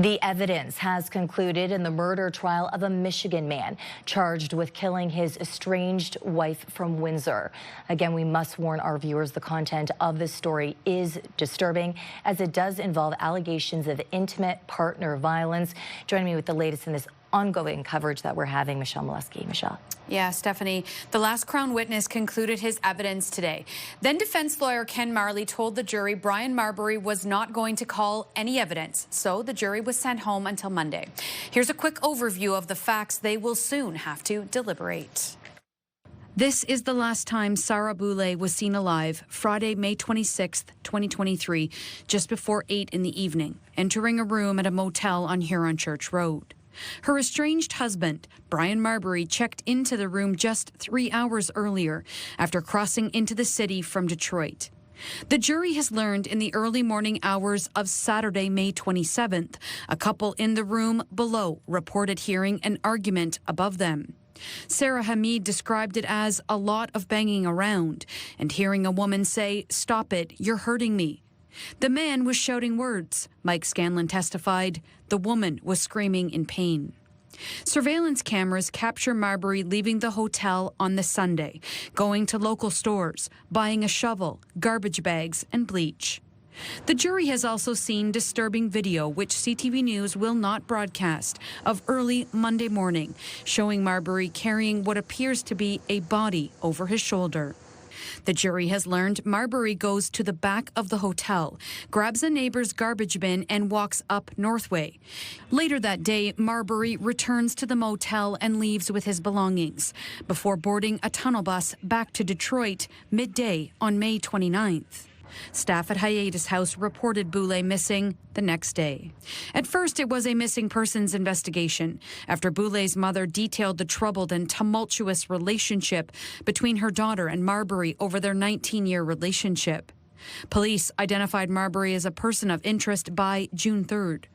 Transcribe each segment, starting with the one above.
The evidence has concluded in the murder trial of a Michigan man charged with killing his estranged wife from Windsor. Again, we must warn our viewers the content of this story is disturbing, as it does involve allegations of intimate partner violence. Joining me with the latest in this ongoing coverage that we're having, Michelle Maluske. Michelle. Yeah, Stephanie, the last Crown witness concluded his evidence today. Then defense lawyer Ken Marley told the jury Brian Marbury was not going to call any evidence, so the jury was sent home until Monday. Here's a quick overview of the facts they will soon have to deliberate. This is the last time Sarah Boulay was seen alive, Friday, May 26th, 2023, just before 8 in the evening, entering a room at a motel on Huron Church Road. Her estranged husband, Brian Marbury, checked into the room just 3 hours earlier after crossing into the city from Detroit. The jury has learned in the early morning hours of Saturday, May 27th, a couple in the room below reported hearing an argument above them. Sarah Hamid described it as a lot of banging around and hearing a woman say, "Stop it, you're hurting me." The man was shouting words. Mike Scanlon testified. The woman was screaming in pain. Surveillance cameras capture Marbury leaving the hotel on the Sunday, going to local stores, buying a shovel, garbage bags, and bleach. The jury has also seen disturbing video, which CTV News will not broadcast, of early Monday morning, showing Marbury carrying what appears to be a body over his shoulder. The jury has learned Marbury goes to the back of the hotel, grabs a neighbor's garbage bin, and walks up Northway. Later that day, Marbury returns to the motel and leaves with his belongings before boarding a tunnel bus back to Detroit midday on May 29th. Staff at Hiatus House reported Boulay missing the next day. At first, it was a missing persons investigation after Boulay's mother detailed the troubled and tumultuous relationship between her daughter and Marbury over their 19-year relationship. Police identified Marbury as a person of interest by June 3rd.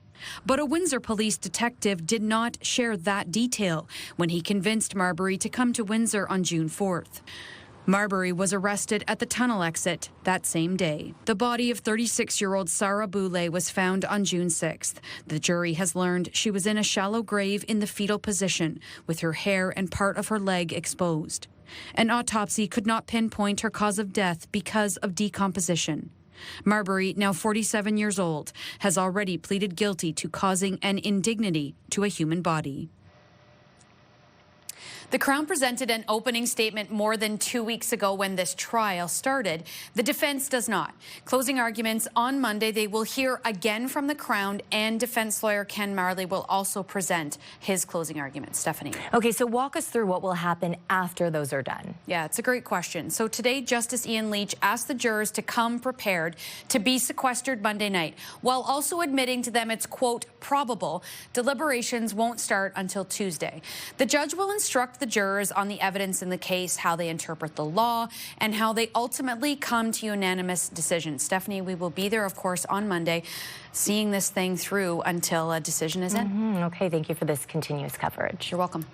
But a Windsor police detective did not share that detail when he convinced Marbury to come to Windsor on June 4th. Marbury was arrested at the tunnel exit that same day. The body of 36-year-old Sarah Boulay was found on June 6th. The jury has learned she was in a shallow grave in the fetal position, with her hair and part of her leg exposed. An autopsy could not pinpoint her cause of death because of decomposition. Marbury, now 47 years old, has already pleaded guilty to causing an indignity to a human body. The Crown presented an opening statement more than 2 weeks ago when this trial started. The defense does not. Closing arguments on Monday, they will hear again from the Crown, and defense lawyer Ken Marley will also present his closing arguments. Stephanie. Okay, so walk us through what will happen after those are done. Yeah, it's a great question. So today, Justice Ian Leach asked the jurors to come prepared to be sequestered Monday night, while also admitting to them it's, quote, probable deliberations won't start until Tuesday. The judge will instruct the jurors on the evidence in the case, how they interpret the law, and how they ultimately come to unanimous decisions. Stephanie, we will be there, of course, on Monday, seeing this thing through until a decision is in. Okay, thank you for this continuous coverage. You're welcome.